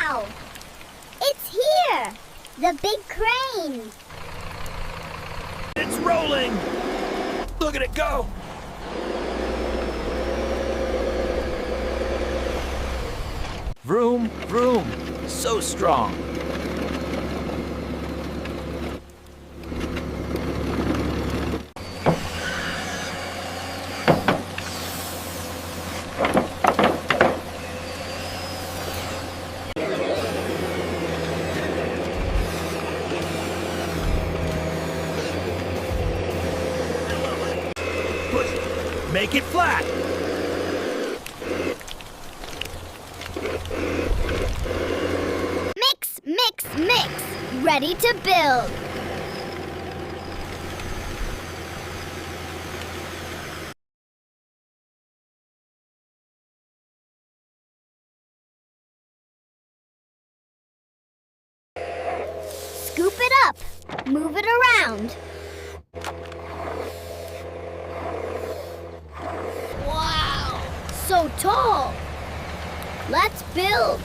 Wow! It's here! The big crane! It's rolling! Look at it go! Vroom, vroom. So strong. Push. Make it flat. Mix, mix, mix! Ready to build! Scoop it up! Move it around! Wow! So tall! Let's build!